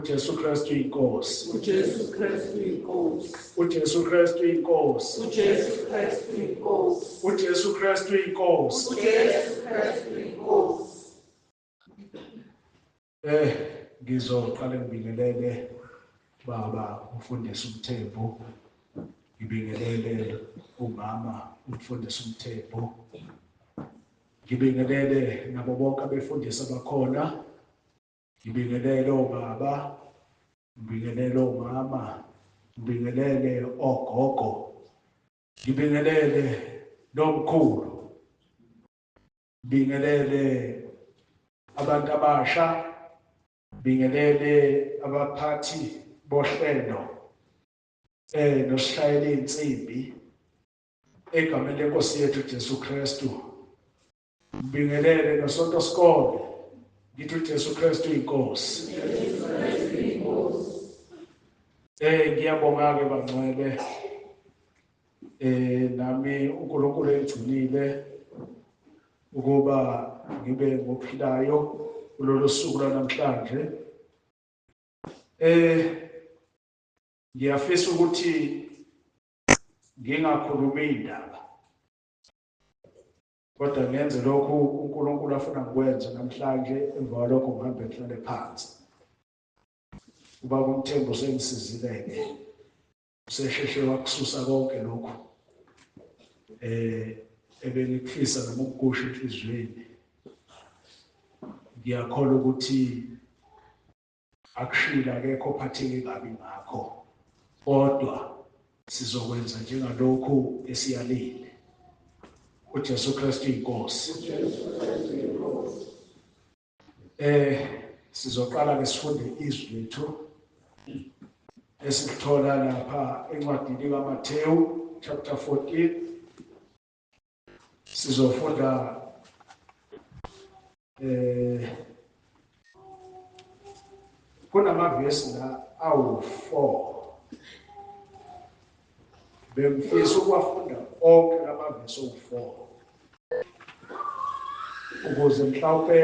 uJesu Kristu inkosi. uJesu Kristu inkosi. uJesu Kristu inkosi. uJesu Kristu inkosi. uJesu Kristu inkosi. uJesu Kristu inkosi. Ngizoqala ngibingelele baba umfundisi uMthembu. Ngibingelele umama umfundisi uMthembu. Ngibingelele nabo bonke abefundisi abakhona. Ngibingelele obaba, ngibingelele omama, ngibingelele ogogo, ngibingelele nomkhulu, ngibingelele abantu abasha, ngibingelele abaphathi bohlelo nosishayela insimbi egameni lenkosi yethu Jesu Kristu. Ngibingelele nosonto skole, ngithi uJesu Kristu inkosi. Ngiyabonga ke bangcwele nami uNkulunkulu engigcinile ukuba ngibe ngophilayo kulolu suku namhlanje. Ngiyafisa ukuthi ngingakhuluma indaba, kodwa ngenze lokhu uNkulunkulu afuna ngikwenze namhlanje. Emva kwalokho ngihambe ngihlale phansi. Ubaba uMthembu sengisizile-ke, usesheshe wakususa konke lokhu ebengikufisa noma ukukusho enhliziyweni. Ngiyakholwa ukuthi akushila akekho ophatheke kabi ngakho, kodwa sizokwenza njengalokhu esiyalile. uJesu Kristu inkosi. Sizoqala ke sifunde izwi lethu esilithola lapha encwadini kaMathewu chapter 14. Sizofunda kunamavesi la awu-4. Bengifisa ukuwafunda onke lamavesi awu-4 ukuze mhlawumbe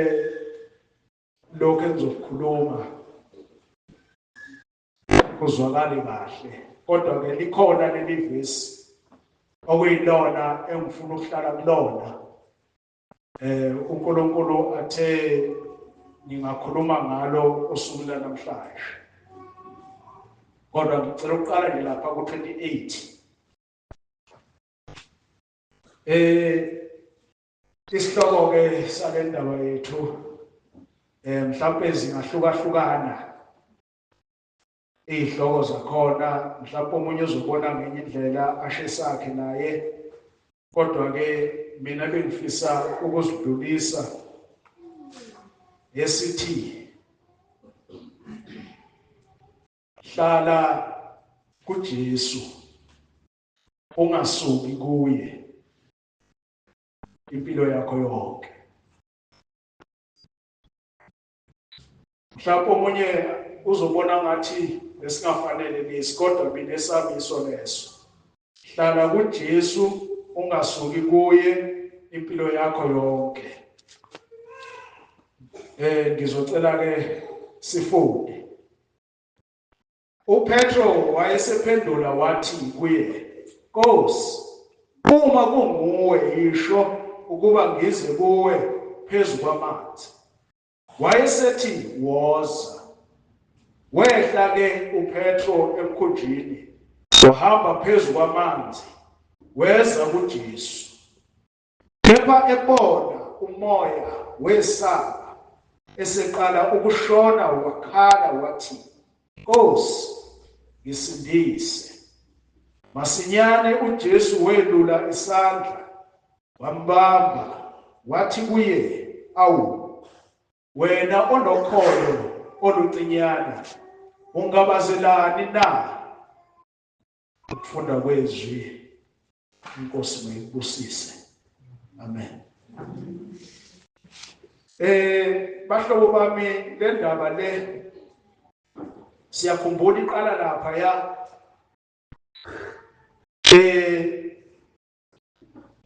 lokho engizokukhuluma kuzwakale kahle. Kodwa ke likhona leli vesi okuyilona engifuna ukuhlala kulona. uNkulunkulu athe ngingakhuluma ngalo usuku namhlanje. Kodwa ngicela ukuqala nje lapha ku-28 Isihloko ke sale ndaba yethu mhlawumbe zingahlukahlukana izihloko zakhona, mhlawumbe omunye uzobona ngenye indlela ashe sakhe naye, kodwa ke mina bengifisa ukuzidlulisa esithi hlala kuJesu, ungasuki kuye impilo yakho yonke. Mhlawumbe omunye uzobona ngathi lesingafanele lesi, kodwa mina esabiso leso. Hlala kuJesu, ungasuki kuye impilo yakho yonke. Ngizocela ke sifunde. uPetro wayesephendula wathi kuye, Nkosi, uma kunguwe yisho ukuba ngize kuwe phezu kwamanzi. Wayesethi woza. Wehla ke uPetro emkhunjini, wahamba phezu kwamanzi, weza kuJesu. Kepha ebona umoya wesaba eseqala ukushona, wakhala wathi, Nkosi, ngisindise. Masinyane uJesu welula isandla, wambamba, wathi kuye, awu, wena onokholo olucinyana, ungabazelani na? Ukufunda kwezwi, Inkosi mayibusise. Amen. Bahlobo bami, le ndaba le siyakhumbula iqala lapha ya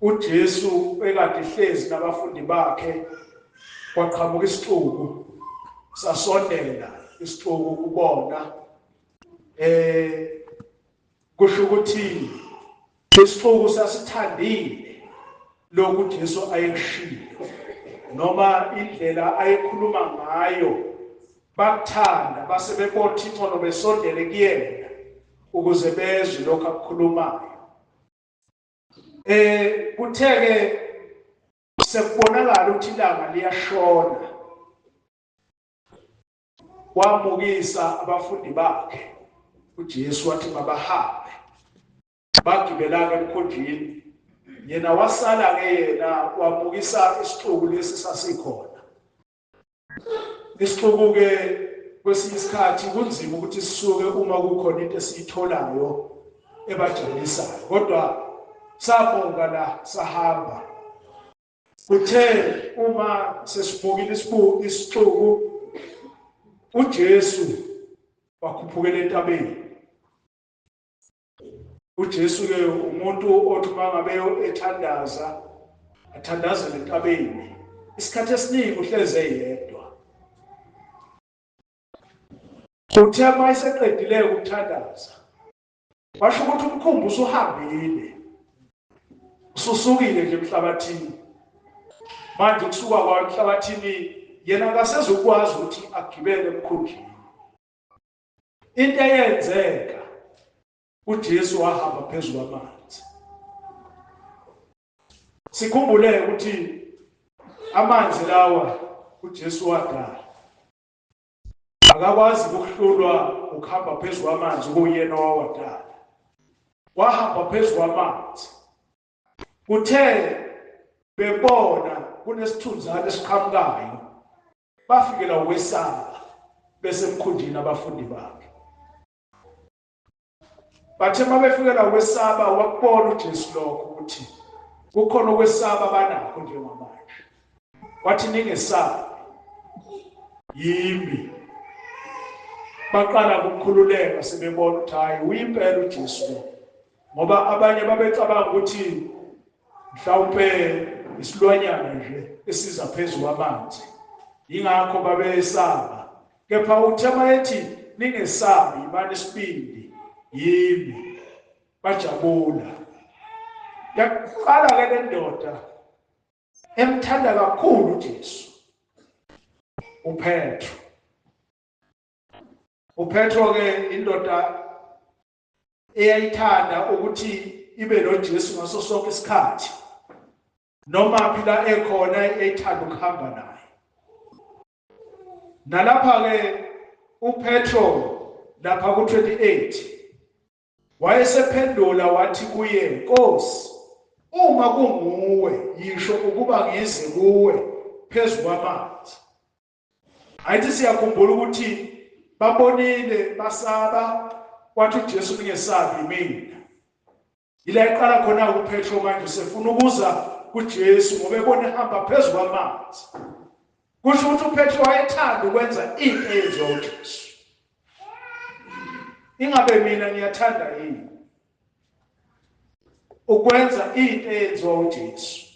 uJesu ekade ehlezi nabafundi bakhe, kwaqhamuka isixuku, sasondela isixuku kubona. Kusho ukuthi isixuku sasithandile lokhu uJesu ayekushilo, noma indlela ayekhuluma ngayo. Bakuthanda, base bebona ingcono besondele kuyena ukuze bezwe lokho akukhulumayo. Kutheke sekubonakala ukuthi ilanga liyashona. Wamukisa abafundi bakhe uJesu, wathi mabahambe. Bagibela-ke emkhunjini, yena wasala-ke yena wamukisa isixuku lesi sasikhona. Isixuku-ke kwesinye isikhathi kunzima ukuthi sisuke uma kukhona into esiyitholayo ebajabulisayo, kodwa sabonga la sahamba. Kuthe uma sesibukile isixuku, uJesu wakhuphukela entabeni. uJesu-ke umuntu othi uma ngabe ethandaza, athandazele entabeni. Isikhathi esiningi uhlezi eyedwa. Uthe uma eseqedile ukuthandaza, washo ukuthi umkhumbi usuhambile, ususukile nje emhlabathini. Manje kusuka kwayo emhlabathini, yena akasezukwazi ukuthi agibele emkhunjini. Into eyenzeka, uJesu wahamba phezu kwamanzi. Sikhumbule ukuthi amanzi lawa uJesu wadala. Akakwazi ukuhlulwa ukuhamba phezu kwamanzi kuyena owadala. Wahamba phezu kwamanzi. Kuthe bebona kunesithunzana esiqhamukayo, bafikela ukwesaba besemkhunjini abafundi bakhe. Bathe uma befikela ukwesaba, wakubona uJesu lokho ukuthi kukhona ukwesaba abanakho njengamanje. Wathi ningesabi, yimi. Baqala ukukhululeka sebebona ukuthi hayi uyimpela uJesu lo, ngoba abanye babecabanga ukuthi mhlawumbe isilwanyana nje esiza phezu kwamanzi, ingakho babesaba. Kepha uthema ethi ningesabi, imani isibindi, yimi, bajabula. Yaqala-ke le ndoda emthanda kakhulu uJesu, uPetro. uPetro-ke indoda eyayithanda ukuthi ibe noJesu ngaso sonke isikhathi. noma phela ekhona ethanda ukuhamba naye. Nalapha ke uPetro lapha ku-28 wayesephendula wathi kuye, Nkosi, uma kunguwe yisho ukuba ngize kuwe phezu kwamanzi. Ayithi siyakhumbula ukuthi babonile basaba kwathi uJesu ningesabi mina. Ila iqala khona uPetro manje sefuna ukuza kuJesu ngoba ebona ehamba phezu kwamanzi. Kusho ukuthi uPetro wayethanda ukwenza into eyenziwa uJesu. Ingabe mina ngiyathanda yini ukwenza into eyenziwa uJesu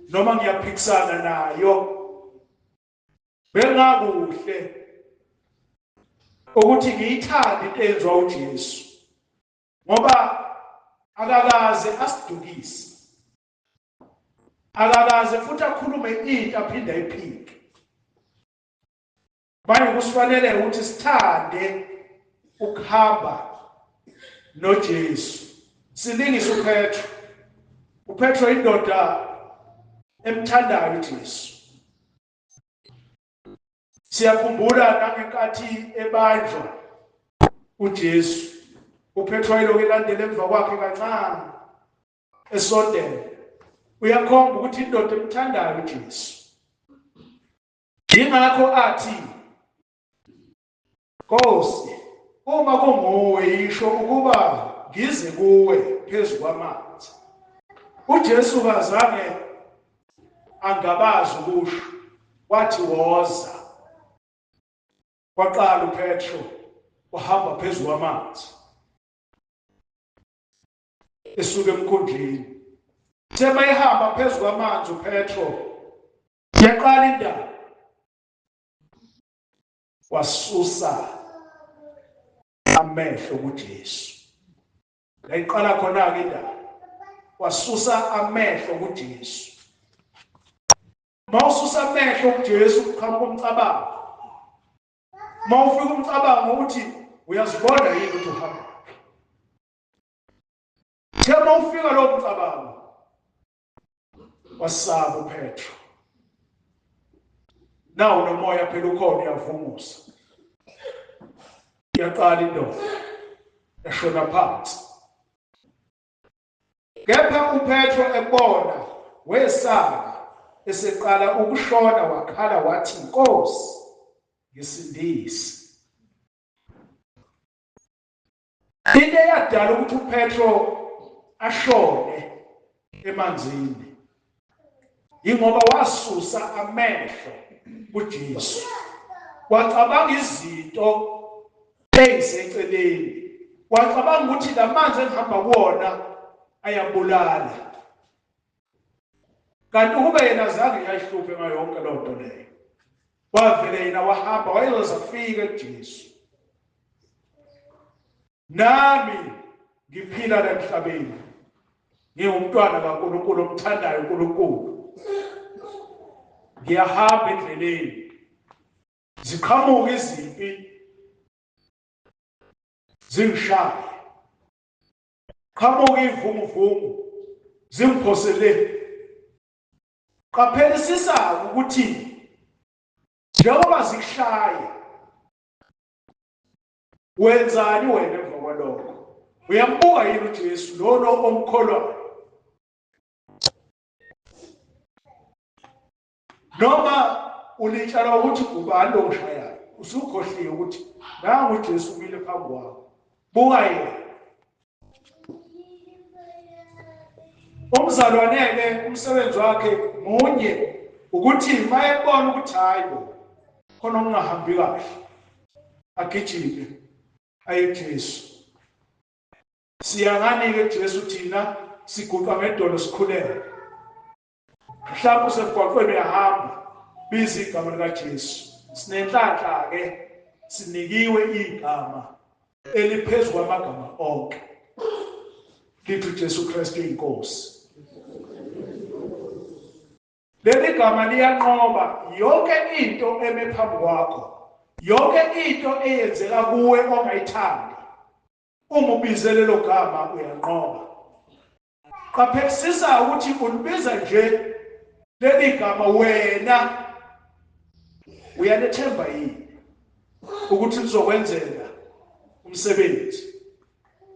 noma ngiyaphikisana nayo? Bengakuhle ukuthi ngiyithande into eyenziwa uJesu ngoba akakaze asidukise, akakaze futhi akhulume into aphinde ayiphike. Manje kusifanele ukuthi sithande ukuhamba noJesu. Silingise uPetro. uPetro indoda emthandayo uJesu. Siyakhumbula nangenkathi ebanjwa uJesu, uPetro wayelokhu elandela emva kwakhe kancane esondela. Uyakhomba ukuthi indoda emthandayo uJesu. Yingakho athi, Nkosi, uma kunguwe yisho ukuba ngize kuwe phezu kwamanzi. uJesu kazange angabazi ukusho, wathi woza. Kwaqala uPetro wahamba phezu kwamanzi esuka emkhunjini. Sema ehamba phezu kwamanzi uPetro, yaqala indaba, wasusa amehlo kuJesu. Layiqala khona ke indaba, wasusa amehlo kuJesu. Mawususa amehlo kuJesu uqhamuka umcabango. Mawufika umcabango ukuthi uyazibona yini ukuthi uhamba. Thema ufika lo mcabango, wasaba uPetro. Nawu nomoya phela ukhona uyavungusa. Yaqala indoda yashona phansi. Kepha uPetro ebona wesaba, eseqala ukushona wakhala wathi, Nkosi, ngisindise. Into eyadala ukuthi uPetro ashone emanzini ingoba wasusa amehlo kuJesu, wacabanga izinto eziseceleni, wacabanga ukuthi lamanzi engihamba kuwona ayabulala, kanti kube yena zange yayihluphe ngayo yonke loo nto leyo. Wavele yena wahamba wayezoza kufika kuJesu. Nami ngiphila la emhlabeni ngingumntwana kaNkulunkulu omthandayo uNkulunkulu. Ngiyahamba endleleni, ziqhamuka izimpi zingishaye, qhamuka ivumuvumu zingiphosele. Qaphelisisa ukuthi njengoba zikushaye, wenzani wena emva kwalokho? Uyambuka yini uJesu lona omkholwayo? Noma ulitshela ukuthi ubani ongishayayo, usukhohliwe ukuthi nangu uJesu umile phambi kwakho, buka yena. Umzalwane-ke umsebenzi wakhe munye ukuthi mayebona ukuthi hayi bo khona okungahambi kahle, agijime aye kuJesu. Siyangani-ke kuJesu thina siguqa ngedolo sikhuleke. Mhlawumbe usemgwaqweni uyahamba, biza igama likaJesu. Sinenhlanhla-ke sinikiwe igama eliphezu kwamagama onke, lithi uJesu Kristu inkosi. Leli gama liyanqoba yonke into eme phambi kwakho, yonke into eyenzeka kuwe ongayithandi. Uma ubize lelo gama uyanqoba. Qaphelisisa ukuthi ulibiza nje leli gama wena uyalethemba yini ukuthi lizokwenzela umsebenzi.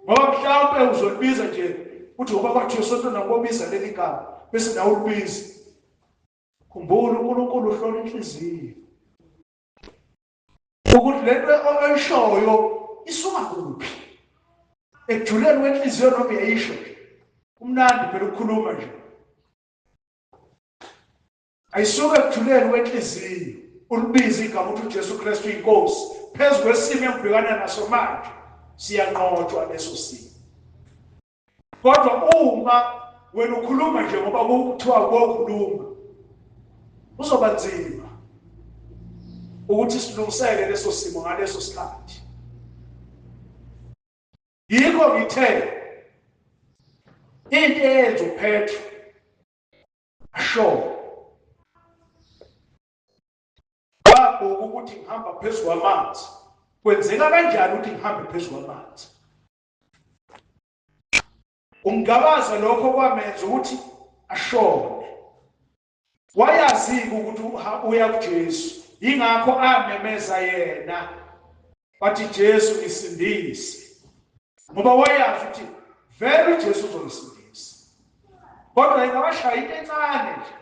Ngoba mhlawumbe uzolibiza nje uthi ngoba kwathiwa sonto nakubiza leli gama bese nawe ulibiza. Khumbula uNkulunkulu uhlola inhliziyo ukuthi lento oyishoyo isuka kuphi. Ekujuleni kwenhliziyo noma uyayisho nje umnandi phela ukukhuluma nje. Ayisuka ekujuleni kwenhliziyo ulibiza igama ukuthi uJesu Kristu inkosi phezu kwesimo engibhekana naso manje siyanqotshwa leso simo. Kodwa uma wena ukhuluma nje ngoba kuthiwa ukukhuluma uzoba nzima ukuthi silungisele leso simo ngaleso sikhathi. Yikho ngithe into eyenza uPetro asho ukuthi ngihamba phezu kwamanzi. Kwenzeka kanjani ukuthi ngihambe phezu kwamanzi? Ungabaza lokho kwamenza ukuthi ashone. Wayazi ukuthi uya kuJesu. Ingakho amemeza yena wathi Jesu ngisindise. Ngoba wayazi ukuthi vele uJesu uzongisindisa. Kodwa ingabashaya into encane nje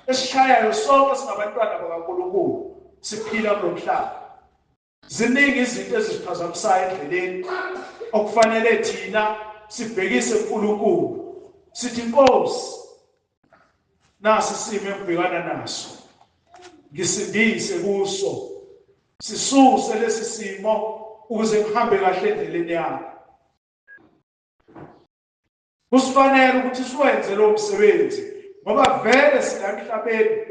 esishayayo sonke singabantwana bakaNkulunkulu siphila kulomhlaba. Ziningi izinto ezisiphazamisayo endleleni okufanele thina sibhekise kuNkulunkulu. Sithi Nkosi nasi isimo engibhekana naso. Ngisindise kuso. Sisuse lesi simo ukuze ngihambe kahle endleleni yami. Kusifanele ukuthi siwenze lo msebenzi ngoba vele sila emhlabeni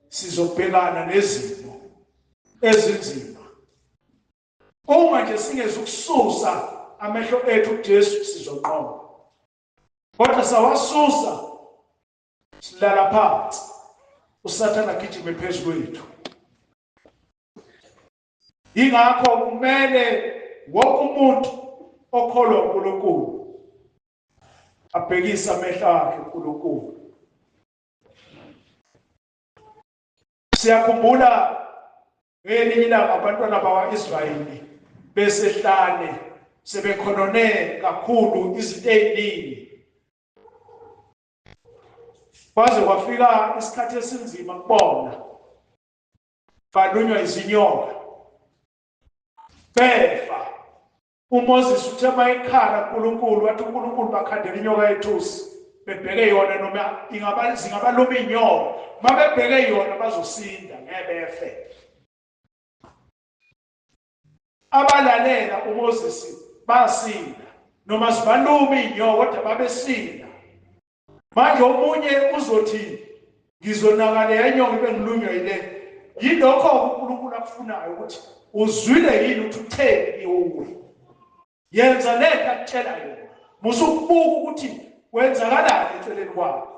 sizobhekana nezimo ezinzima. Uma nje singeze ukususa amehlo ethu kuJesu sizonqoba. Kodwa sawasusa silala phansi uSathane agijime phezu kwethu. Ingakho kumele wonke umuntu okholwa kuNkulunkulu abhekise amehlo akhe kuNkulunkulu. Siyakhumbula ngelinye ilanga abantwana bakwa-Israyeli besehlane sebekhonone kakhulu izinto eziningi. Kwaze kwafika isikhathi esinzima kubona. Balunywa izinyoka. Befa. uMoses uthe mayikhala kuNkulunkulu wathi uNkulunkulu bakhandela inyoka yethusi bebheke yona noma zingabaluma inyoka mabebheke yona bazosinda ngebefe. Abalalela uMoses basinda noma zibaluma inyoka kodwa babesinda. Manje omunye uzothi ngizonakala yenyoka bengilunywa yile. Yilokho uNkulunkulu akufunayo ukuthi uzwile yini ukuthi utheni iwe. Yenza letha akutshela yona. Musukubuka ukuthi kwenzakalani eceleni kwakho.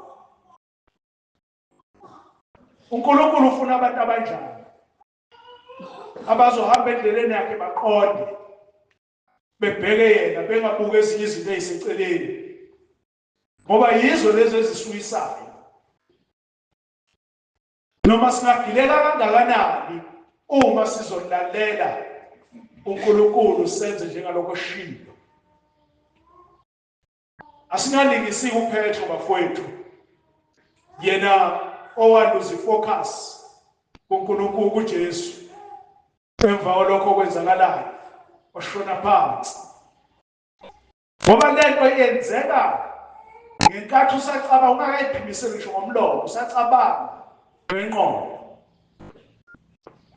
uNkulunkulu ufuna abantu abanjani abazohamba endleleni yakhe baqonde bebheke yena bengabuka ezinye izinto eziseceleni ngoba yizo lezi ezisuyisayo. Noma singagilela kangakanani uma sizolalela uNkulunkulu senze njengalokho eshiwo. Asingalingisi uPetro bafowethu yena owaluza ifocus kuNkulunkulu kuJesu emva kwalokho kwenzakalayo washona phansi. Ngoba lento yenzeka ngenkathi usacabanga ungakayiphimiseli ngisho ngomlomo usacabanga ngengqondo.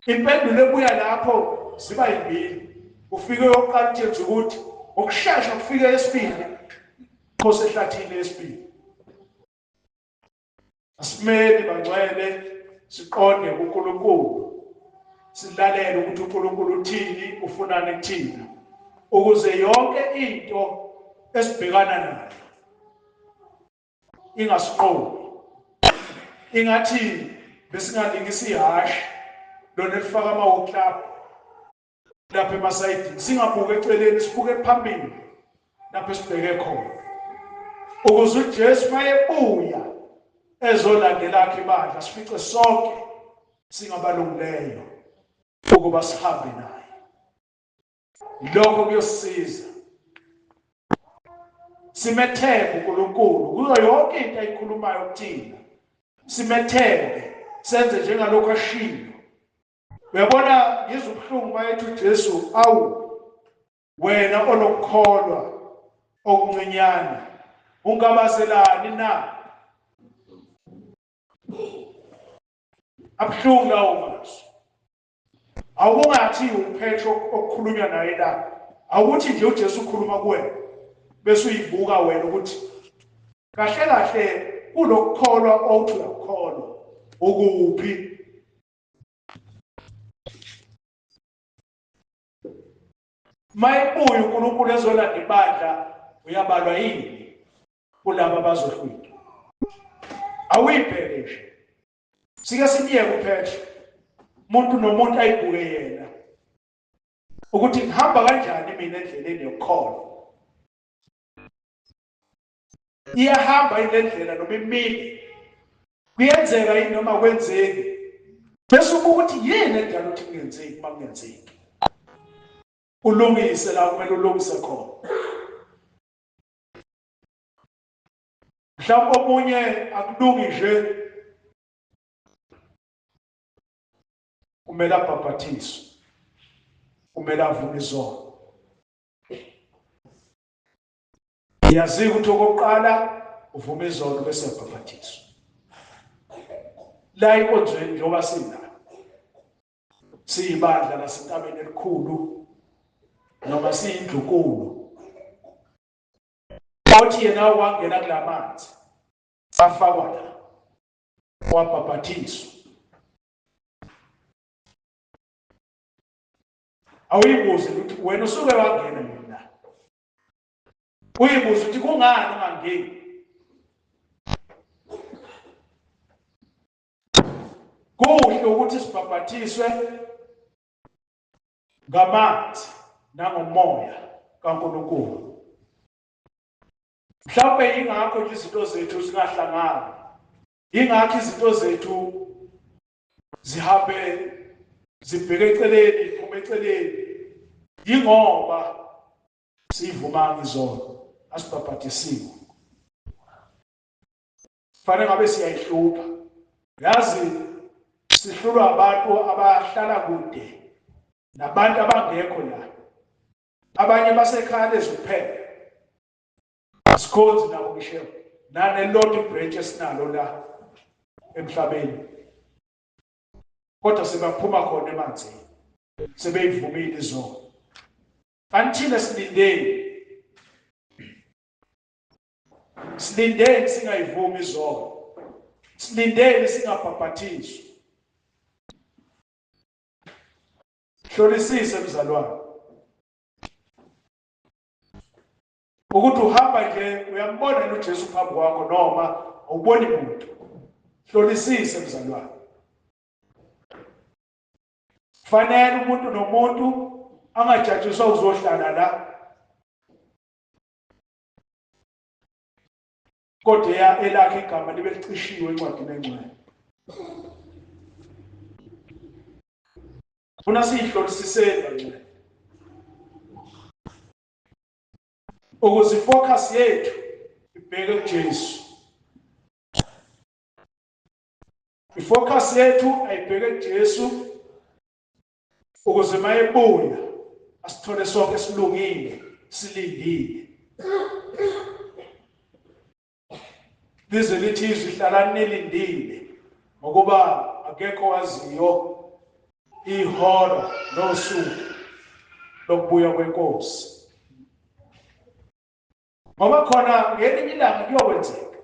Impendulo ebuya lapho ziba yimbili. Ufike yokuqala uThethu ukuthi ukushesha kufike esibili phose ehlathini esibili. Asimele bangcwele siqonde kuNkulunkulu. Silalele ukuthi uNkulunkulu uthini ufunani kuthina ukuze yonke into esibhekana nayo ingasiqobi. Ingathi besingalingisi ihashi lona elifaka amawuklaphu lapha emasayidini. Singabuke eceleni sibuke phambili lapho esibheke khona. ukuze uJesu mayebuya ezolandela akhe ibandla sifice sonke singabalungileyo ukuba sihambe naye. Lokho kuyosisiza simethembe uNkulunkulu kuyo yonke into ayikhulumayo kuthina. Simethembe senze njengalokho ashilo. Uyabona ngizwe ubuhlungu mayethi uJesu awu wena olokukholwa okuncinyane ungabazelani na? Abuhlungu lawo mazwi. Awungathi uPetro okukhulunywa naye la. Awukuthi nje uJesu ukhuluma kuwena bese uyibuka wena ukuthi kahle kahle kulokukholwa othi uyakholwa ukuphi. Mayebuya uNkulunkulu ezolanda ibandla uyabalwa yini kulabo abazohlwitha? Awuyibheke nje. Sike simiyeke uPetro. Umuntu nomuntu ayibuke yena ukuthi ngihamba kanjani mina endleleni yokukholwa. Iyahamba indlela noma imini. Kuyenzeka yini noma kwenzeki. Bese ukuthi yini edala ukuthi kungenzeki uma kungenzeki. Ulungise la kumele ulungise khona. Mhlawumbe omunye akulungi nje kumele abhaphathiswe. Kumele avume izono. Yazi ukuthi okokuqala uvume izono bese uyabhaphathiswa. La inkonzweni njengoba sina siyibandla lasentabeni elikhulu noma siyindlunkulu. Othi yena wangena kulamanzi afakwa la wabhaphathiswa. Awuyibuze ukuthi wena usuke wangena mina. Uyibuze ukuthi kungani ungangeni? Kuhle ukuthi sibhaphathiswe ngamanzi nangomoya kaNkulunkulu. Mhlawumbe ingakho nje izinto zethu zingahlangani. Ingakho izinto zethu zihambe zibheke eceleni, iphume eceleni. Yingoba sivuma izono, asibhaphathisiwe. Fanele ngabe siyayihlupha. Yazi sihlulwa abantu abahlala kude nabantu abangekho la. Abanye basekhaya lezuphela. Asikhonzi nabo ngisho naneloti branch esinalo la emhlabeni. Kodwa sebaphuma khona emanzini. Sebeyivumile izono. Kanti thina silindeni. Silindeni singayivumi izono. Silindeni singabhaphathiswa. Hlolisise mzalwane. Ukuthi uhamba nje uyambona uJesu phambi kwakho noma awuboni muntu. Hlolisise mzalwane. Fanele umuntu nomuntu angajajiswa uzohlala la. Kodwa elakhe igama libe licishiwe encwadini engcwele. Funa sihlolisiseni kancane. Ukuze ifocus yethu ibheke kuJesu. Ifocus yethu ayibheke kuJesu ukuze mayebuya asithole sonke silungile, silindile. Lize lithi izwi hlalani nilindile ngokuba akekho waziyo ihora nosuku lokubuya kwenkosi. Ngoba khona ngelinye ilanga kuyokwenzeka.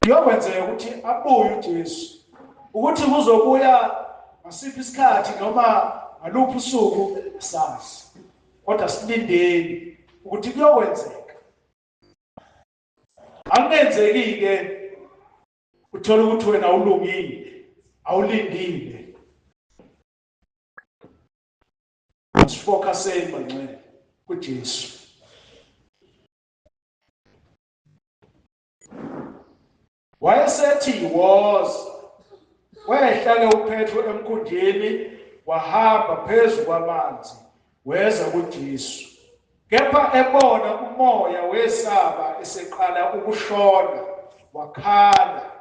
Kuyokwenzeka ukuthi abuye uJesu. Ukuthi kuzobuya ngasiphi isikhathi noma ngaluphi usuku sazi. Kodwa silindeni ukuthi kuyokwenzeka. Angenzeki-ke uthola ukuthi wena ulungile, awulindile. Asifocuseni bangcwele kuJesu. wayesethi was wayehlale uPetro emkhundleni wahamba phezu kwamanzi weza kuJesu kepha ebona umoya wesaba eseqala ukushona wakhala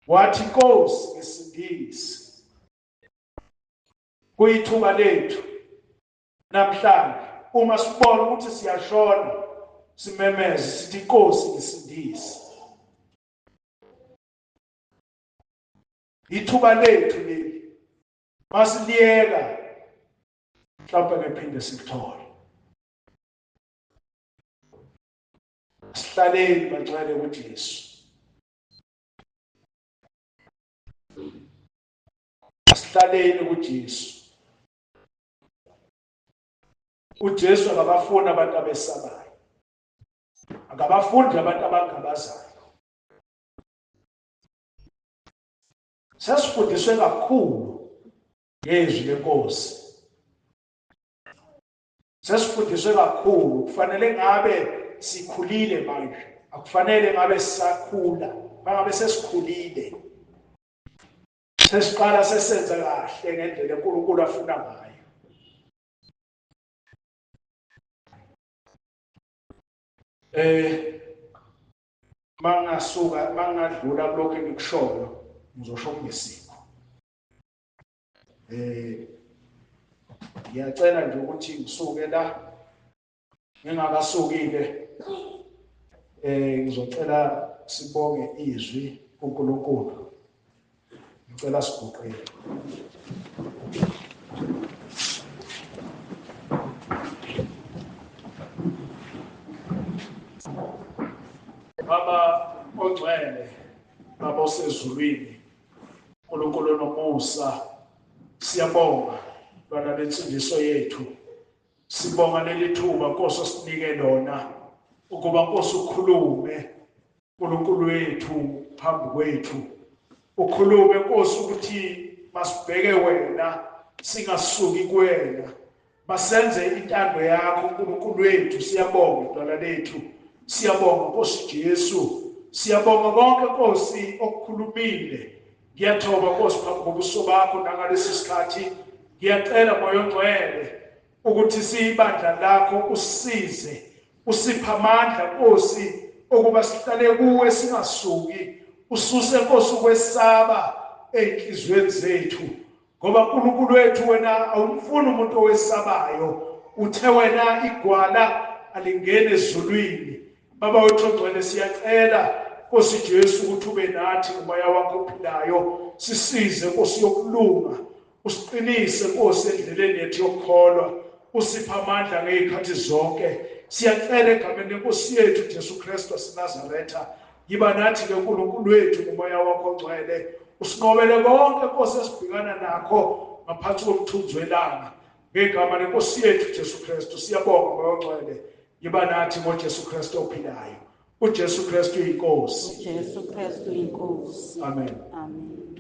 wathi Nkosi ngisindise kuyithuba lethu namhlanje uma sibona ukuthi siyashona simemeze sithi Nkosi ngisindise ithuba lethu leli masiliyeka mhlawumbe ngephinde sikuthole sihlaleni bagcwele kuJesu sihlaleni kuJesu uJesu akabafuni abantu abesabayo akabafundi abantu abangabazayo sesifundiswe kakhulu ngezwi lenkosi sesifundiswe kakhulu kufanele ngabe sikhulile manje akufanele ngabe sisakhula mangabe sesikhulile sesiqala sesenza kahle ngendlela uNkulunkulu afuna ngayo mangadlula kulokho engikushoyo ngizosho ngesikho ngiyacela nje ukuthi ngisuke la ngingakasukile ngizocela sibonge izwi kuNkulunkulu ngicela siguqele Baba ongcwele Baba osezulwini uNkulunkulu nomusa siyabonga lona lensindiso yethu sibonga leli thuba Nkosi osinike lona ukuba Nkosi ukhulume uNkulunkulu wethu phambi kwethu ukhulume Nkosi ukuthi masibheke wena singasuki kuwena masenze intando yakho uNkulunkulu wethu siyabonga dwala lethu siyabonga Nkosi Jesu siyabonga konke Nkosi okukhulumile ngiyathoba Nkosi phambi kobuso bakho nangalesi sikhathi ngiyacela moya ongcwele ukuthi sibandla lakho usisize usipha amandla Nkosi ukuba sihlale kuwe singasuki ususe Nkosi ukwesaba enhlizweni zethu ngoba uNkulunkulu wethu wena awumfuni umuntu owesabayo uthe wena igwala alingene ezulwini Baba wethu ongcwele siyacela Nkosi Jesu ukuthi ube nathi umoya wakho ophilayo sisize Nkosi yokulunga usiqinise Nkosi endleleni yethu yokukholwa usipha amandla ngezikhathi zonke siyacela egameni lenkosi yethu Jesu Kristu waseNazaretha yiba nathi ke uNkulunkulu wethu umoya wakho ongcwele usinqobele konke Nkosi esibhekana nakho ngaphansi komthunzi welanga ngegama lenkosi yethu Jesu Kristu siyabonga moya ongcwele yiba nathi ngoJesu Kristu ophilayo uJesu Kristu inkosi uJesu Kristu inkosi amen amen